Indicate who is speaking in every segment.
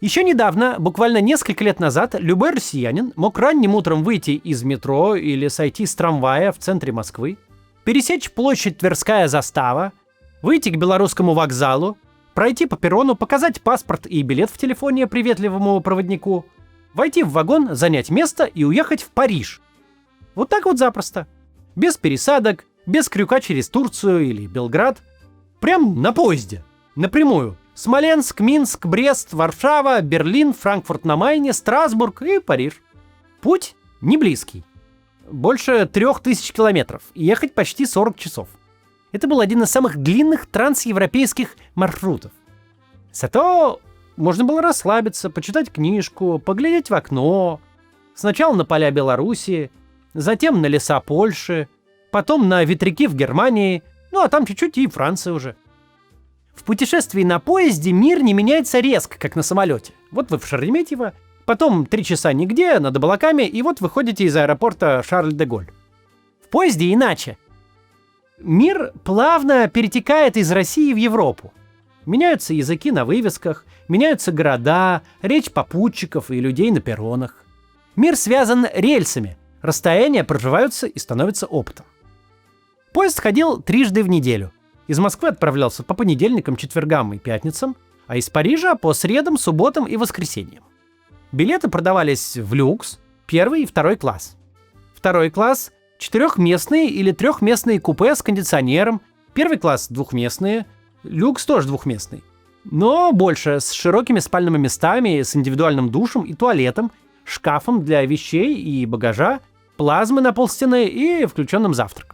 Speaker 1: Еще недавно, буквально несколько лет назад, любой россиянин мог ранним утром выйти из метро или сойти с трамвая в центре Москвы, пересечь площадь Тверская застава, выйти к Белорусскому вокзалу, пройти по перрону, показать паспорт и билет в телефоне приветливому проводнику, войти в вагон, занять место и уехать в Париж. Вот так вот запросто. Без пересадок, без крюка через Турцию или Белград. Прям на поезде. Напрямую. Смоленск, Минск, Брест, Варшава, Берлин, Франкфурт на Майне, Страсбург и Париж. Путь не близкий. Больше 3000 километров. И ехать почти 40 часов. Это был один из самых длинных трансевропейских маршрутов. Зато можно было расслабиться, почитать книжку, поглядеть в окно. Сначала на поля Белоруссии, затем на леса Польши, потом на ветряки в Германии, ну а там чуть-чуть и Франция уже. В путешествии на поезде мир не меняется резко, как на самолете. Вот вы в Шереметьево, потом 3 часа нигде, над облаками, и вот выходите из аэропорта Шарль-де-Голь. В поезде иначе. Мир плавно перетекает из России в Европу. Меняются языки на вывесках, меняются города, речь попутчиков и людей на перронах. Мир связан рельсами, расстояния проживаются и становятся опытом. Поезд ходил 3 раза в неделю. Из Москвы отправлялся по понедельникам, четвергам и пятницам, а из Парижа по средам, субботам и воскресеньям. Билеты продавались в люкс, 1 и 2 класс. 2 класс – 4-местные или 3-местные купе с кондиционером, 1 класс – 2-местные, люкс тоже 2-местный. Но больше, с широкими спальными местами, с индивидуальным душем и туалетом, шкафом для вещей и багажа, плазмой на полстены и включенным завтраком.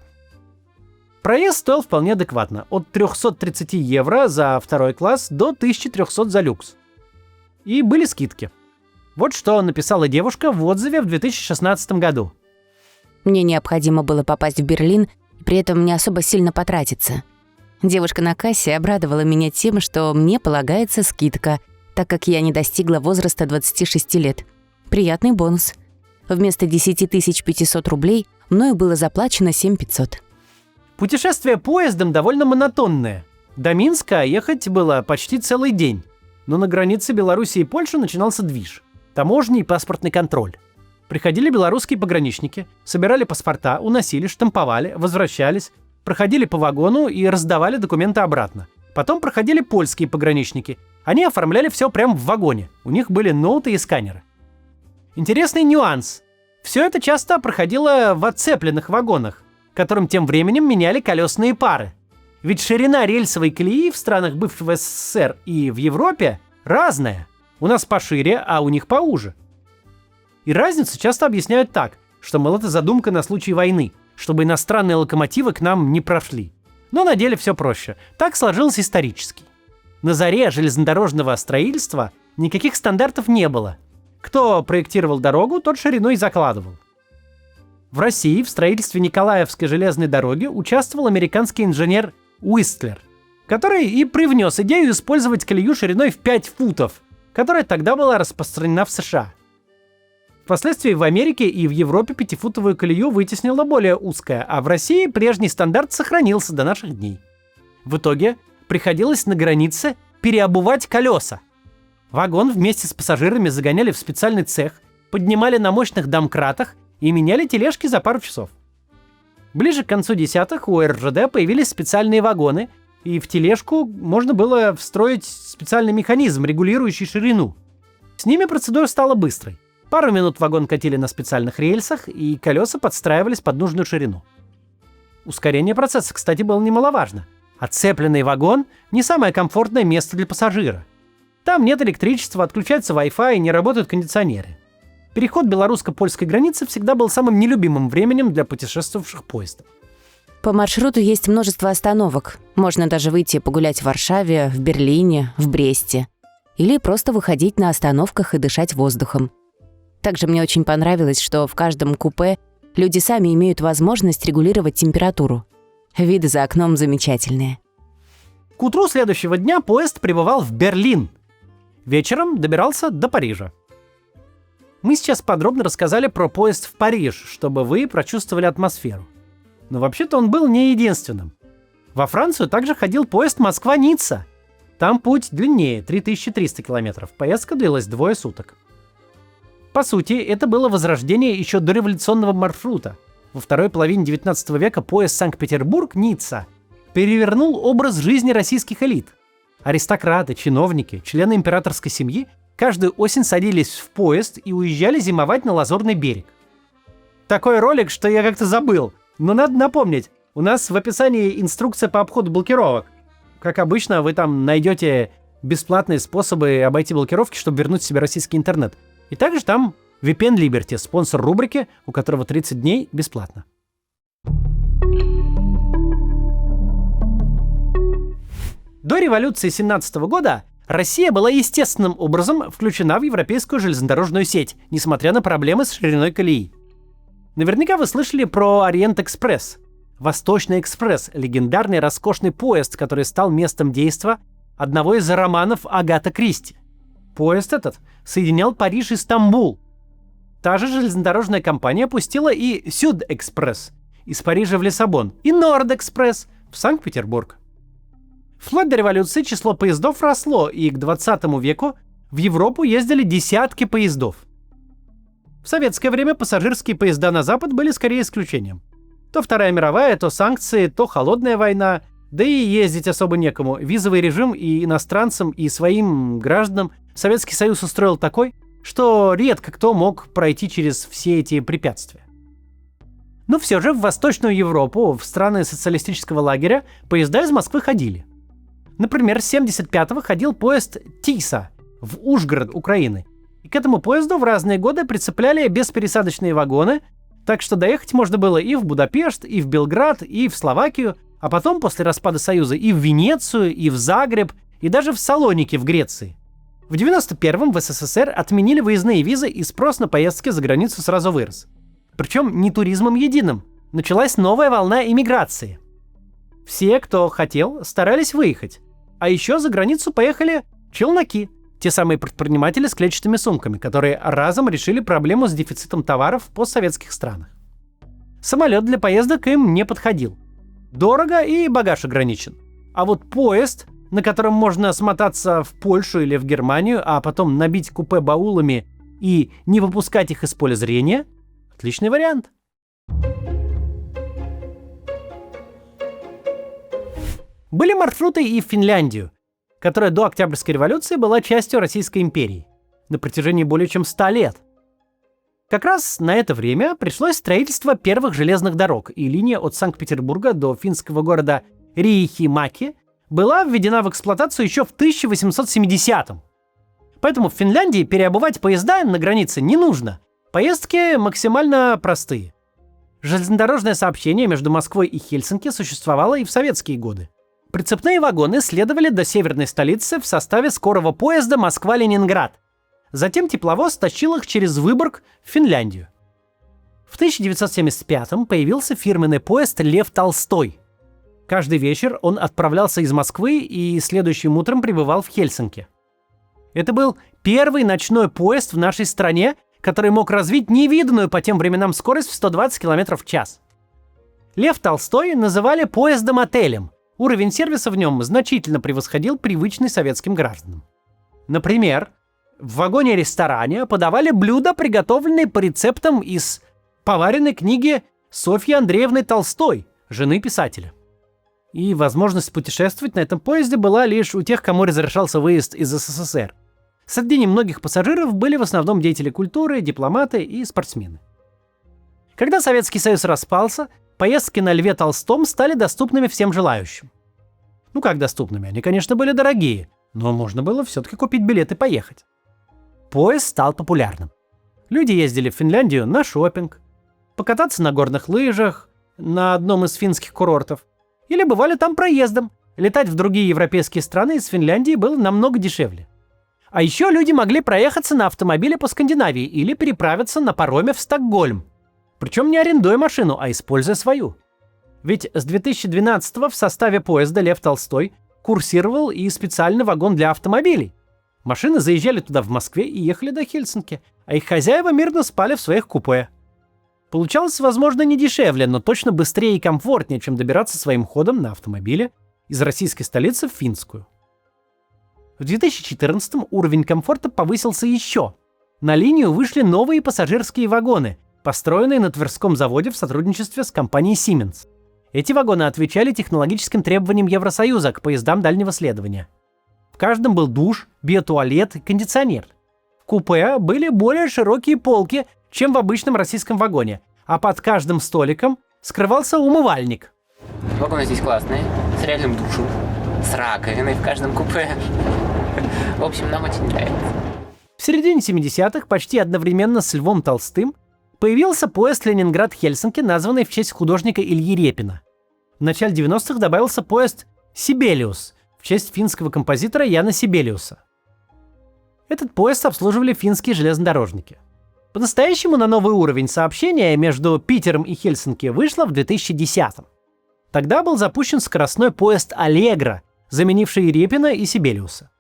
Speaker 1: Проезд стоил вполне адекватно, от 330 евро за 2 класс до 1300 за люкс. И были скидки. Вот что написала девушка в отзыве в 2016 году.
Speaker 2: Мне необходимо было попасть в Берлин, и при этом не особо сильно потратиться. Девушка на кассе обрадовала меня тем, что мне полагается скидка, так как я не достигла возраста 26 лет. Приятный бонус. Вместо 10 500 рублей мною было заплачено 7 500.
Speaker 1: Путешествие поездом довольно монотонное. До Минска ехать было почти целый день. Но на границе Беларуси и Польши начинался движ. Таможня и паспортный контроль. Приходили белорусские пограничники, собирали паспорта, уносили, штамповали, возвращались, проходили по вагону и раздавали документы обратно. Потом проходили польские пограничники. Они оформляли все прямо в вагоне. У них были ноуты и сканеры. Интересный нюанс. Все это часто проходило в отцепленных вагонах, которым тем временем меняли колесные пары. Ведь ширина рельсовой колеи в странах бывшего СССР и в Европе разная. У нас пошире, а у них поуже. И разницу часто объясняют так, что, мол, это задумка на случай войны, чтобы иностранные локомотивы к нам не прошли. Но на деле все проще. Так сложилось исторически. На заре железнодорожного строительства никаких стандартов не было. Кто проектировал дорогу, тот ширину и закладывал. В России в строительстве Николаевской железной дороги участвовал американский инженер Уистлер, который и привнес идею использовать колею шириной в 5 футов, которая тогда была распространена в США. Впоследствии в Америке и в Европе 5-футовую колею вытеснила более узкая, а в России прежний стандарт сохранился до наших дней. В итоге приходилось на границе переобувать колеса. Вагон вместе с пассажирами загоняли в специальный цех, поднимали на мощных домкратах и меняли тележки за пару часов. Ближе к концу десятых у РЖД появились специальные вагоны, и в тележку можно было встроить специальный механизм, регулирующий ширину. С ними процедура стала быстрой. Пару минут вагон катили на специальных рельсах, и колеса подстраивались под нужную ширину. Ускорение процесса, кстати, было немаловажно. Отцепленный вагон – не самое комфортное место для пассажира. Там нет электричества, отключается Wi-Fi и не работают кондиционеры. Переход белорусско-польской границы всегда был самым нелюбимым временем для путешествовавших поездом.
Speaker 2: По маршруту есть множество остановок. Можно даже выйти погулять в Варшаве, в Берлине, в Бресте. Или просто выходить на остановках и дышать воздухом. Также мне очень понравилось, что в каждом купе люди сами имеют возможность регулировать температуру. Виды за окном замечательные.
Speaker 1: К утру следующего дня поезд прибывал в Берлин. Вечером добирался до Парижа. Мы сейчас подробно рассказали про поезд в Париж, чтобы вы прочувствовали атмосферу. Но вообще-то он был не единственным. Во Францию также ходил поезд Москва-Ницца. Там путь длиннее, 3300 километров. Поездка длилась 2 суток. По сути, это было возрождение еще дореволюционного маршрута. Во второй половине 19 века поезд Санкт-Петербург-Ницца перевернул образ жизни российских элит. Аристократы, чиновники, члены императорской семьи каждую осень садились в поезд и уезжали зимовать на Лазурный берег. Такой ролик, что я как-то забыл, но надо напомнить. У нас в описании инструкция по обходу блокировок. Как обычно, вы там найдете бесплатные способы обойти блокировки, чтобы вернуть себе российский интернет. И также там VPN Liberty, спонсор рубрики, у которого 30 дней бесплатно. До революции 17 года Россия была естественным образом включена в европейскую железнодорожную сеть, несмотря на проблемы с шириной колеи. Наверняка вы слышали про Ориент-экспресс. Восточный экспресс – легендарный роскошный поезд, который стал местом действа одного из романов Агаты Кристи. Поезд этот соединял Париж и Стамбул. Та же железнодорожная компания пустила и Сюд-экспресс из Парижа в Лиссабон и Норд-экспресс в Санкт-Петербург. Вплоть до революции число поездов росло, и к 20 веку в Европу ездили десятки поездов. В советское время пассажирские поезда на Запад были скорее исключением. То Вторая мировая, то санкции, то холодная война, да и ездить особо некому. Визовый режим и иностранцам, и своим гражданам Советский Союз устроил такой, что редко кто мог пройти через все эти препятствия. Но все же в Восточную Европу, в страны социалистического лагеря, поезда из Москвы ходили. Например, с 75-го ходил поезд Тиса в Ужгород, Украины. И к этому поезду в разные годы прицепляли беспересадочные вагоны, так что доехать можно было и в Будапешт, и в Белград, и в Словакию, а потом, после распада Союза, и в Венецию, и в Загреб, и даже в Салоники в Греции. В 91-м в СССР отменили выездные визы, и спрос на поездки за границу сразу вырос. Причем не туризмом единым. Началась новая волна иммиграции. Все, кто хотел, старались выехать. А еще за границу поехали челноки, те самые предприниматели с клетчатыми сумками, которые разом решили проблему с дефицитом товаров в постсоветских странах. Самолет для поездок им не подходил. Дорого и багаж ограничен. А вот поезд, на котором можно смотаться в Польшу или в Германию, а потом набить купе баулами и не выпускать их из поля зрения, отличный вариант. Были маршруты и в Финляндию, которая до Октябрьской революции была частью Российской империи на протяжении более чем 100 лет. Как раз на это время пришлось строительство первых железных дорог, и линия от Санкт-Петербурга до финского города Риихимаки была введена в эксплуатацию еще в 1870-м. Поэтому в Финляндии переобувать поезда на границе не нужно. Поездки максимально простые. Железнодорожное сообщение между Москвой и Хельсинки существовало и в советские годы. Прицепные вагоны следовали до северной столицы в составе скорого поезда Москва-Ленинград. Затем тепловоз тащил их через Выборг в Финляндию. В 1975-м появился фирменный поезд «Лев Толстой». Каждый вечер он отправлялся из Москвы и следующим утром прибывал в Хельсинки. Это был первый ночной поезд в нашей стране, который мог развить невиданную по тем временам скорость в 120 км в час. «Лев Толстой» называли поездом-отелем. Уровень сервиса в нем значительно превосходил привычный советским гражданам. Например, в вагоне-ресторане подавали блюда, приготовленные по рецептам из поваренной книги Софьи Андреевны Толстой, жены писателя. И возможность путешествовать на этом поезде была лишь у тех, кому разрешался выезд из СССР. Среди немногих пассажиров были в основном деятели культуры, дипломаты и спортсмены. Когда Советский Союз распался, поездки на Льве Толстом стали доступными всем желающим. Ну как доступными? Они, конечно, были дорогие, но можно было все-таки купить билет и поехать. Поезд стал популярным. Люди ездили в Финляндию на шопинг, покататься на горных лыжах на одном из финских курортов, или бывали там проездом. Летать в другие европейские страны из Финляндии было намного дешевле. А еще люди могли проехаться на автомобиле по Скандинавии или переправиться на пароме в Стокгольм. Причем не арендуя машину, а используя свою. Ведь с 2012-го в составе поезда «Лев Толстой» курсировал и специальный вагон для автомобилей. Машины заезжали туда в Москве и ехали до Хельсинки, а их хозяева мирно спали в своих купе. Получалось, возможно, не дешевле, но точно быстрее и комфортнее, чем добираться своим ходом на автомобиле из российской столицы в финскую. В 2014 уровень комфорта повысился еще. На линию вышли новые пассажирские вагоны, построенные на Тверском заводе в сотрудничестве с компанией Siemens. Эти вагоны отвечали технологическим требованиям Евросоюза к поездам дальнего следования. В каждом был душ, биотуалет и кондиционер. В купе были более широкие полки, чем в обычном российском вагоне, а под каждым столиком скрывался умывальник.
Speaker 3: Вагоны здесь классные, с реальным душем, с раковиной в каждом купе. В общем, нам очень нравится.
Speaker 1: В середине 70-х, почти одновременно с Львом Толстым, появился поезд Ленинград-Хельсинки, названный в честь художника Ильи Репина. В начале 90-х добавился поезд Сибелиус в честь финского композитора Яна Сибелиуса. Этот поезд обслуживали финские железнодорожники. По-настоящему на новый уровень сообщения между Питером и Хельсинки вышло в 2010-м. Тогда был запущен скоростной поезд «Аллегро», заменивший Репина и Сибелиуса.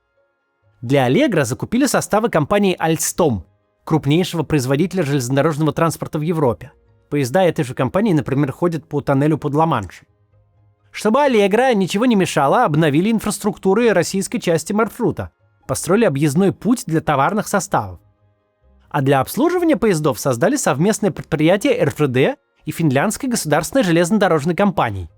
Speaker 1: Для «Аллегро» закупили составы компании «Альстом», крупнейшего производителя железнодорожного транспорта в Европе. Поезда этой же компании, например, ходят по тоннелю под Ла-Маншем. Чтобы «Аллегро» ничего не мешало, обновили инфраструктуру российской части маршрута, построили объездной путь для товарных составов. А для обслуживания поездов создали совместное предприятие РЖД и Финляндской государственной железнодорожной компании.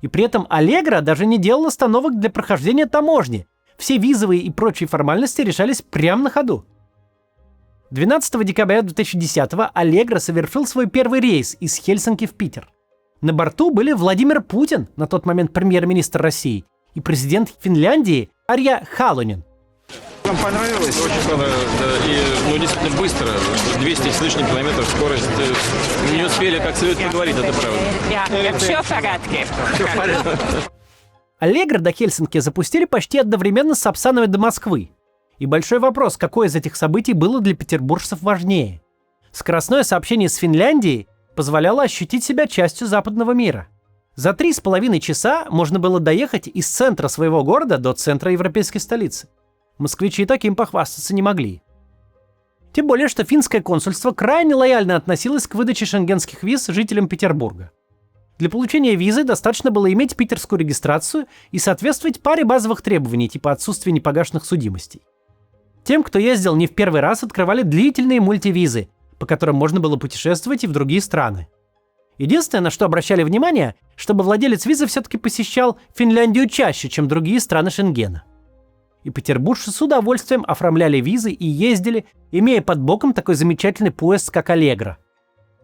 Speaker 1: И при этом «Аллегро» даже не делал остановок для прохождения таможни. Все визовые и прочие формальности решались прямо на ходу. 12 декабря 2010-го «Аллегро» совершил свой первый рейс из Хельсинки в Питер. На борту были Владимир Путин, на тот момент премьер-министр России, и президент Финляндии Арья Халонен.
Speaker 4: Вам понравилось? Очень понравилось, да. И, действительно быстро. 200 с лишним километров скорость. Не успели как следует поговорить, это правда.
Speaker 3: Все в порядке.
Speaker 1: «Аллегро» до Хельсинки запустили почти одновременно с Сапсановой до Москвы. И большой вопрос, какое из этих событий было для петербуржцев важнее. Скоростное сообщение с Финляндией позволяло ощутить себя частью западного мира. За 3,5 часа можно было доехать из центра своего города до центра европейской столицы. Москвичи таким похвастаться не могли. Тем более, что финское консульство крайне лояльно относилось к выдаче шенгенских виз жителям Петербурга. Для получения визы достаточно было иметь питерскую регистрацию и соответствовать паре базовых требований, типа отсутствия непогашенных судимостей. Тем, кто ездил не в первый раз, открывали длительные мультивизы, по которым можно было путешествовать и в другие страны. Единственное, на что обращали внимание, чтобы владелец визы все-таки посещал Финляндию чаще, чем другие страны Шенгена. И петербуржцы с удовольствием оформляли визы и ездили, имея под боком такой замечательный поезд, как «Аллегро».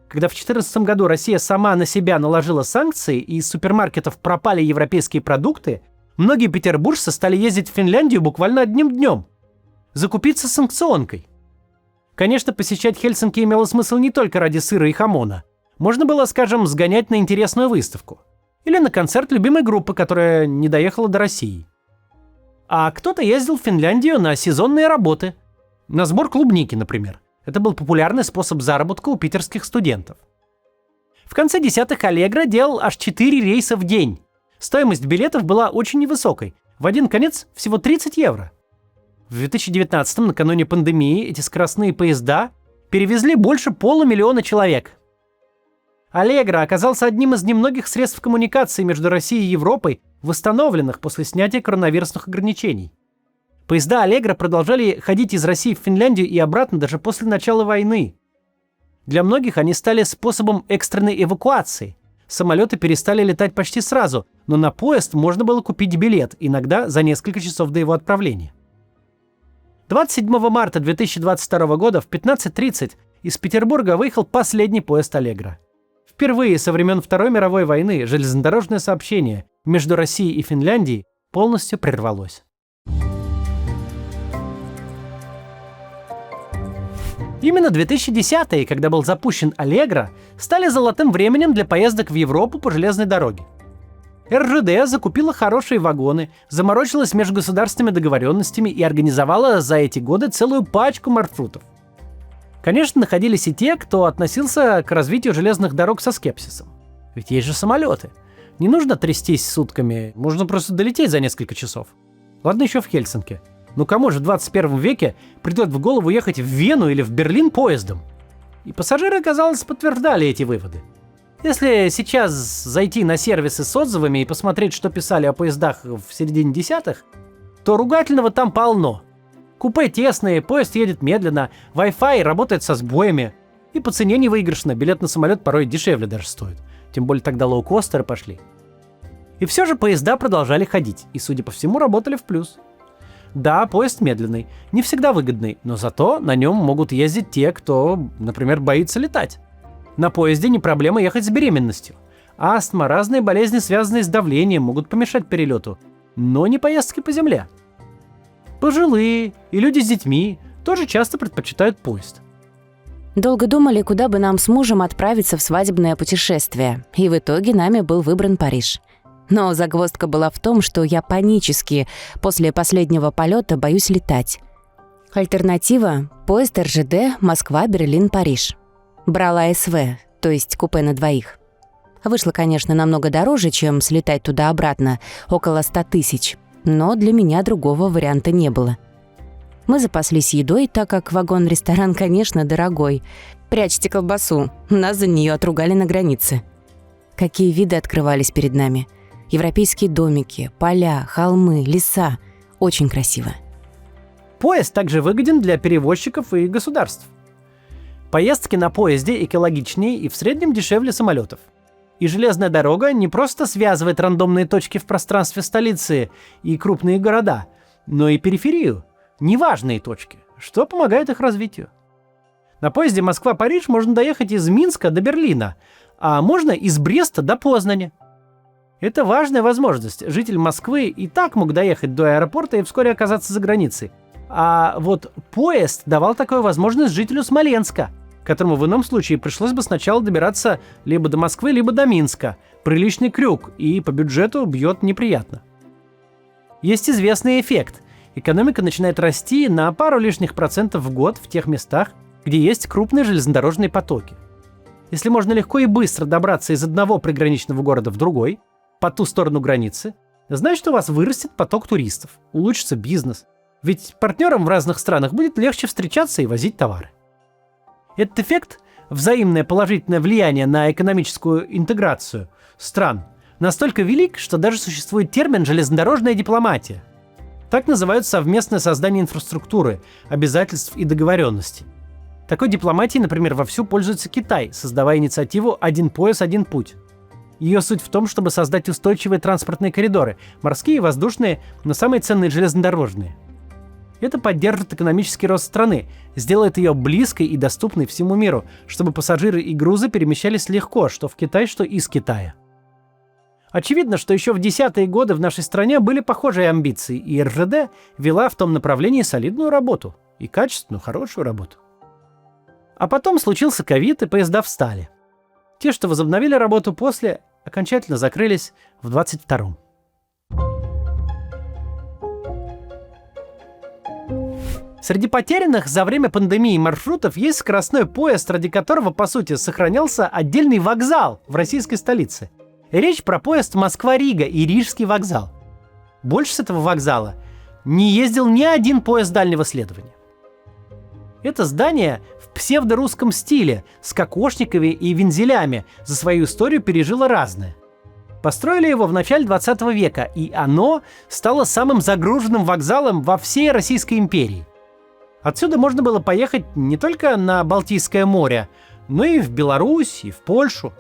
Speaker 1: Когда в 2014 году Россия сама на себя наложила санкции и из супермаркетов пропали европейские продукты, многие петербуржцы стали ездить в Финляндию буквально одним днем. Закупиться санкционкой. Конечно, посещать Хельсинки имело смысл не только ради сыра и хамона. Можно было, скажем, сгонять на интересную выставку. Или на концерт любимой группы, которая не доехала до России. А кто-то ездил в Финляндию на сезонные работы. На сбор клубники, например. Это был популярный способ заработка у питерских студентов. В конце десятых «Аллегро» делал аж 4 рейса в день. Стоимость билетов была очень невысокой. В один конец всего 30 евро. В 2019-м, накануне пандемии, эти скоростные поезда перевезли больше 500 000 человек. «Аллегро» оказался одним из немногих средств коммуникации между Россией и Европой, восстановленных после снятия коронавирусных ограничений. Поезда «Аллегро» продолжали ходить из России в Финляндию и обратно даже после начала войны. Для многих они стали способом экстренной эвакуации. Самолеты перестали летать почти сразу, но на поезд можно было купить билет, иногда за несколько часов до его отправления. 27 марта 2022 года в 15:30 из Петербурга выехал последний поезд «Аллегро». Впервые со времен Второй мировой войны железнодорожное сообщение между Россией и Финляндией полностью прервалось. Именно 2010-е, когда был запущен «Аллегро», стали золотым временем для поездок в Европу по железной дороге. РЖД закупила хорошие вагоны, заморочилась межгосударственными договоренностями и организовала за эти годы целую пачку маршрутов. Конечно, находились и те, кто относился к развитию железных дорог со скепсисом. Ведь есть же самолеты. Не нужно трястись сутками, можно просто долететь за несколько часов. Ладно еще в Хельсинки. Ну кому же в 21 веке придет в голову ехать в Вену или в Берлин поездом? И пассажиры, казалось, подтверждали эти выводы. Если сейчас зайти на сервисы с отзывами и посмотреть, что писали о поездах в середине десятых, то ругательного там полно. Купе тесные, поезд едет медленно, Wi-Fi работает со сбоями. И по цене невыигрышно, билет на самолет порой дешевле даже стоит. Тем более тогда лоукостеры пошли. И все же поезда продолжали ходить, и, судя по всему, работали в плюс. Да, поезд медленный, не всегда выгодный, но зато на нем могут ездить те, кто, например, боится летать. На поезде не проблема ехать с беременностью. Астма, разные болезни, связанные с давлением, могут помешать перелету, но не поездки по земле. Пожилые и люди с детьми тоже часто предпочитают поезд.
Speaker 2: Долго думали, куда бы нам с мужем отправиться в свадебное путешествие, и в итоге нами был выбран Париж. Но загвоздка была в том, что я панически после последнего полета боюсь летать. Альтернатива – поезд РЖД Москва-Берлин-Париж. Брала СВ, то есть купе на двоих. Вышло, конечно, намного дороже, чем слетать туда-обратно, около 100 тысяч, но для меня другого варианта не было. Мы запаслись едой, так как вагон-ресторан, конечно, дорогой. Прячьте колбасу, нас за нее отругали на границе. Какие виды открывались перед нами. Европейские домики, поля, холмы, леса. Очень красиво.
Speaker 1: Поезд также выгоден для перевозчиков и государств. Поездки на поезде экологичнее и в среднем дешевле самолетов. И железная дорога не просто связывает рандомные точки в пространстве столицы и крупные города, но и периферию. Неважные точки, что помогает их развитию. На поезде Москва-Париж можно доехать из Минска до Берлина, а можно из Бреста до Познани. Это важная возможность. Житель Москвы и так мог доехать до аэропорта и вскоре оказаться за границей. А вот поезд давал такую возможность жителю Смоленска, которому в ином случае пришлось бы сначала добираться либо до Москвы, либо до Минска. Приличный крюк и по бюджету бьет неприятно. Есть известный эффект. Экономика начинает расти на пару лишних процентов в год в тех местах, где есть крупные железнодорожные потоки. Если можно легко и быстро добраться из одного приграничного города в другой, по ту сторону границы, значит, у вас вырастет поток туристов, улучшится бизнес. Ведь партнерам в разных странах будет легче встречаться и возить товары. Этот эффект, взаимное положительное влияние на экономическую интеграцию стран, настолько велик, что даже существует термин «железнодорожная дипломатия». Так называют совместное создание инфраструктуры, обязательств и договоренностей. Такой дипломатией, например, вовсю пользуется Китай, создавая инициативу «Один пояс, один путь». Ее суть в том, чтобы создать устойчивые транспортные коридоры, морские и воздушные, но самые ценные железнодорожные. Это поддержит экономический рост страны, сделает ее близкой и доступной всему миру, чтобы пассажиры и грузы перемещались легко, что в Китай, что из Китая. Очевидно, что еще в 10-е годы в нашей стране были похожие амбиции, и РЖД вела в том направлении солидную работу. И качественную, хорошую работу. А потом случился ковид, и поезда встали. Те, что возобновили работу после, окончательно закрылись в 22-м. Среди потерянных за время пандемии маршрутов есть скоростной поезд, ради которого, по сути, сохранялся отдельный вокзал в российской столице. Речь про поезд Москва-Рига и Рижский вокзал. Больше с этого вокзала не ездил ни один поезд дальнего следования. Это здание в псевдорусском стиле, с кокошниками и вензелями, за свою историю пережило разное. Построили его в начале 20 века, и оно стало самым загруженным вокзалом во всей Российской империи. Отсюда можно было поехать не только на Балтийское море, но и в Беларусь, и в Польшу.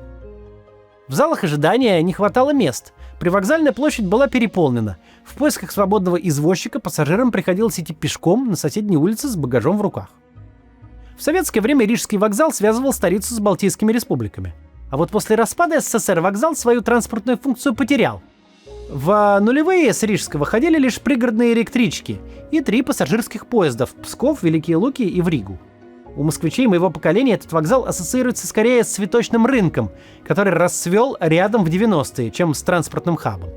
Speaker 1: В залах ожидания не хватало мест. Привокзальная площадь была переполнена. В поисках свободного извозчика пассажирам приходилось идти пешком на соседней улице с багажом в руках. В советское время Рижский вокзал связывал столицу с Балтийскими республиками. А вот после распада СССР вокзал свою транспортную функцию потерял. В нулевые с Рижского ходили лишь пригородные электрички и 3 пассажирских поезда в Псков, Великие Луки и в Ригу. У москвичей моего поколения этот вокзал ассоциируется скорее с цветочным рынком, который расцвел рядом в 90-е, чем с транспортным хабом.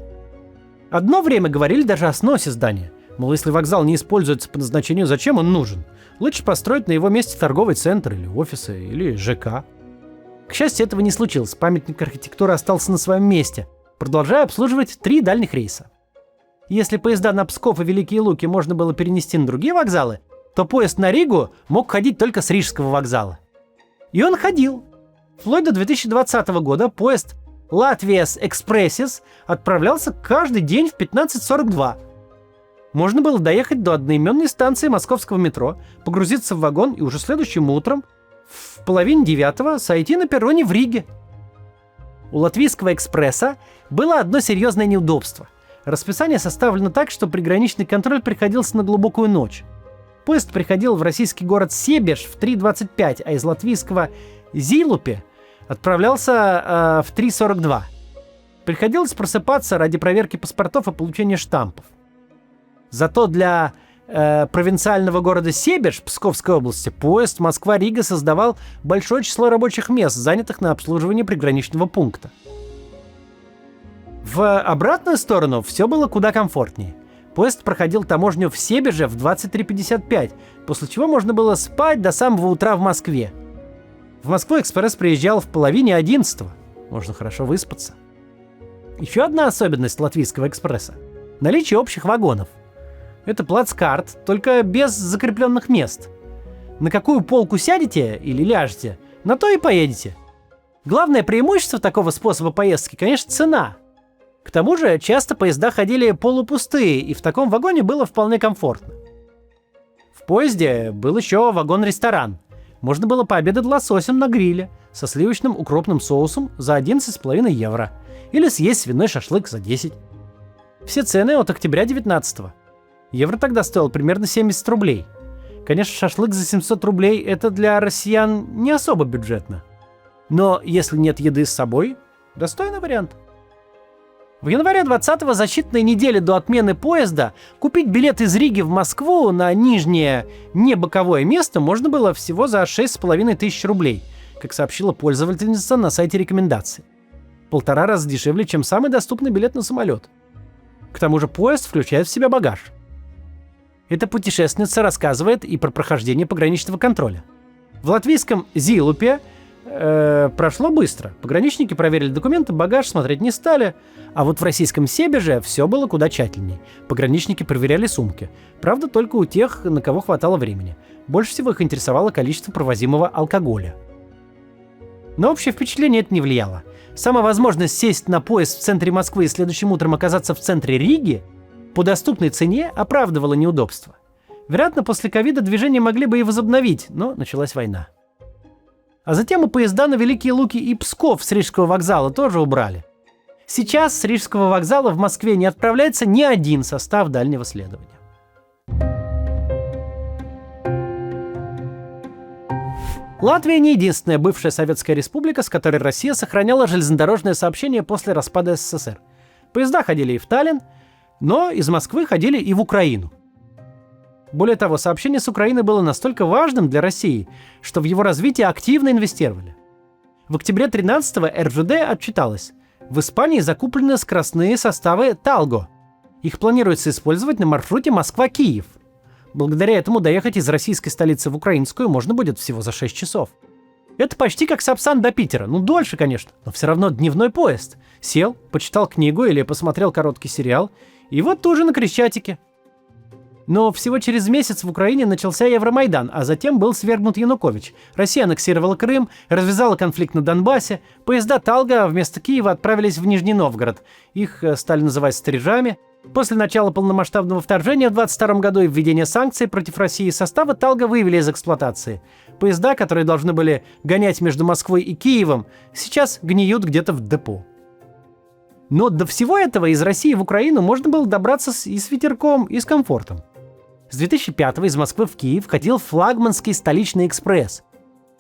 Speaker 1: Одно время говорили даже о сносе здания. Мол, если вокзал не используется по назначению, зачем он нужен? Лучше построить на его месте торговый центр или офисы, или ЖК. К счастью, этого не случилось. Памятник архитектуры остался на своем месте, продолжая обслуживать 3 дальних рейса. Если поезда на Псков и Великие Луки можно было перенести на другие вокзалы, то поезд на Ригу мог ходить только с Рижского вокзала. И он ходил. Вплоть до 2020 года поезд Латвиас Экспрессис отправлялся каждый день в 15:42. Можно было доехать до одноименной станции московского метро, погрузиться в вагон и уже следующим утром в 8:30 сойти на перроне в Риге. У Латвийского экспресса было одно серьезное неудобство. Расписание составлено так, что приграничный контроль приходился на глубокую ночь. Поезд приходил в российский город Себеж в 3:25, а из латвийского Зилупе отправлялся в 3:42. Приходилось просыпаться ради проверки паспортов и получения штампов. Зато для провинциального города Себеж Псковской области поезд Москва-Рига создавал большое число рабочих мест, занятых на обслуживание приграничного пункта. В обратную сторону все было куда комфортнее. Поезд проходил таможню в Себеже в 23:55, после чего можно было спать до самого утра в Москве. В Москву экспресс приезжал в 10:30. Можно хорошо выспаться. Еще одна особенность латвийского экспресса – наличие общих вагонов. Это плацкарт, только без закрепленных мест. На какую полку сядете или ляжете, на то и поедете. Главное преимущество такого способа поездки, конечно, цена. К тому же часто поезда ходили полупустые, и в таком вагоне было вполне комфортно. В поезде был еще вагон-ресторан. Можно было пообедать лососем на гриле со сливочным укропным соусом за 11,5 евро или съесть свиной шашлык за 10. Все цены от октября 19-го. Евро тогда стоил примерно 70 рублей. Конечно, шашлык за 700 рублей – это для россиян не особо бюджетно. Но если нет еды с собой, достойный вариант. В январе 20-го, за считанные недели до отмены поезда, купить билет из Риги в Москву на нижнее небоковое место можно было всего за 6500 рублей, как сообщила пользовательница на сайте рекомендаций. 1,5 раза дешевле, чем самый доступный билет на самолет. К тому же поезд включает в себя багаж. Эта путешественница рассказывает и про прохождение пограничного контроля. В латвийском Зилупе прошло быстро. Пограничники проверили документы, багаж смотреть не стали. А вот в российском Себеже все было куда тщательнее. Пограничники проверяли сумки. Правда, только у тех, на кого хватало времени. Больше всего их интересовало количество провозимого алкоголя. На общее впечатление это не влияло. Сама возможность сесть на поезд в центре Москвы и следующим утром оказаться в центре Риги по доступной цене оправдывала неудобства. Вероятно, после ковида движение могли бы и возобновить, но началась война. А затем и поезда на Великие Луки и Псков с Рижского вокзала тоже убрали. Сейчас с Рижского вокзала в Москве не отправляется ни один состав дальнего следования. Латвия не единственная бывшая советская республика, с которой Россия сохраняла железнодорожное сообщение после распада СССР. Поезда ходили и в Таллин, но из Москвы ходили и в Украину. Более того, сообщение с Украины было настолько важным для России, что в его развитие активно инвестировали. В октябре 13-го РЖД отчиталось: в Испании закуплены скоростные составы Талго. Их планируется использовать на маршруте Москва-Киев. Благодаря этому доехать из российской столицы в украинскую можно будет всего за 6 часов. Это почти как Сапсан до Питера. Ну, дольше, конечно, но все равно дневной поезд. Сел, почитал книгу или посмотрел короткий сериал, и вот ты уже на Крещатике. Но всего через месяц в Украине начался Евромайдан, а затем был свергнут Янукович. Россия аннексировала Крым, развязала конфликт на Донбассе. Поезда Талго вместо Киева отправились в Нижний Новгород. Их стали называть стрижами. После начала полномасштабного вторжения в 22 году и введения санкций против России составы Талго вывели из эксплуатации. Поезда, которые должны были гонять между Москвой и Киевом, сейчас гниют где-то в депо. Но до всего этого из России в Украину можно было добраться и с ветерком, и с комфортом. С 2005-го из Москвы в Киев ходил флагманский столичный экспресс.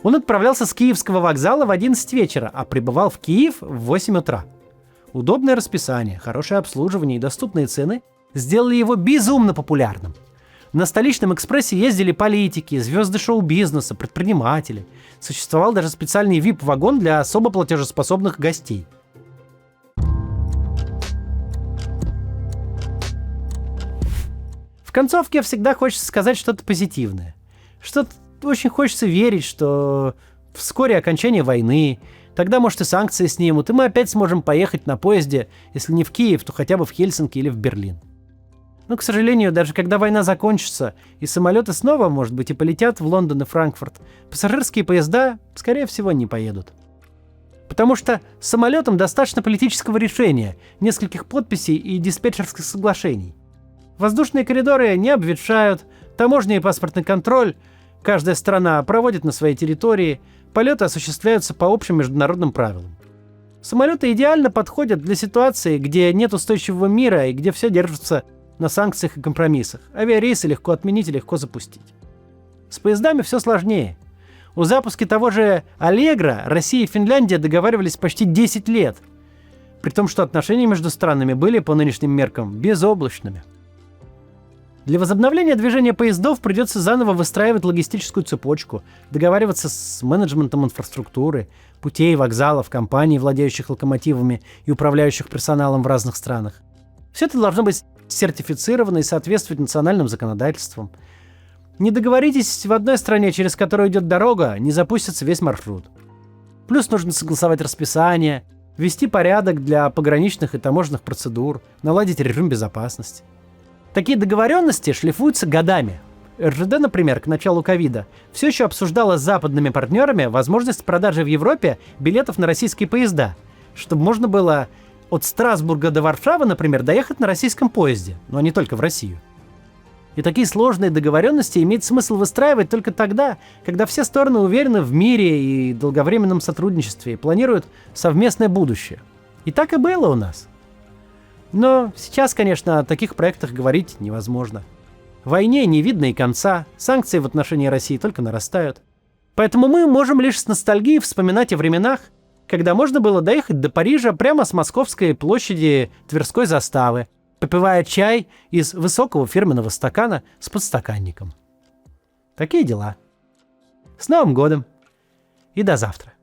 Speaker 1: Он отправлялся с Киевского вокзала в 11 вечера, а прибывал в Киев в 8 утра. Удобное расписание, хорошее обслуживание и доступные цены сделали его безумно популярным. На столичном экспрессе ездили политики, звезды шоу-бизнеса, предприниматели. Существовал даже специальный VIP-вагон для особо платежеспособных гостей. В концовке всегда хочется сказать что-то позитивное. Что-то очень хочется верить, что вскоре окончание войны, тогда, может, и санкции снимут, и мы опять сможем поехать на поезде, если не в Киев, то хотя бы в Хельсинки или в Берлин. Но, к сожалению, даже когда война закончится, и самолеты снова, может быть, и полетят в Лондон и Франкфурт, пассажирские поезда, скорее всего, не поедут. Потому что самолетам достаточно политического решения, нескольких подписей и диспетчерских соглашений. Воздушные коридоры не обветшают, таможня и паспортный контроль каждая страна проводит на своей территории, полеты осуществляются по общим международным правилам. Самолеты идеально подходят для ситуации, где нет устойчивого мира и где все держится на санкциях и компромиссах. Авиарейсы легко отменить и легко запустить. С поездами все сложнее. О запуске того же Allegro Россия и Финляндия договаривались почти 10 лет, при том, что отношения между странами были, по нынешним меркам, безоблачными. Для возобновления движения поездов придется заново выстраивать логистическую цепочку, договариваться с менеджментом инфраструктуры, путей, вокзалов, компаний, владеющих локомотивами и управляющих персоналом в разных странах. Все это должно быть сертифицировано и соответствовать национальным законодательствам. Не договоритесь в одной стране, через которую идет дорога, не запустится весь маршрут. Плюс нужно согласовать расписание, ввести порядок для пограничных и таможенных процедур, наладить режим безопасности. Такие договоренности шлифуются годами. РЖД, например, к началу ковида все еще обсуждала с западными партнерами возможность продажи в Европе билетов на российские поезда, чтобы можно было от Страсбурга до Варшавы, например, доехать на российском поезде, но не только в Россию. И такие сложные договоренности имеет смысл выстраивать только тогда, когда все стороны уверены в мире и долговременном сотрудничестве и планируют совместное будущее. И так и было у нас. Но сейчас, конечно, о таких проектах говорить невозможно. Войне не видно и конца, санкции в отношении России только нарастают. Поэтому мы можем лишь с ностальгией вспоминать о временах, когда можно было доехать до Парижа прямо с Московской площади Тверской заставы, попивая чай из высокого фирменного стакана с подстаканником. Такие дела. С Новым годом и до завтра.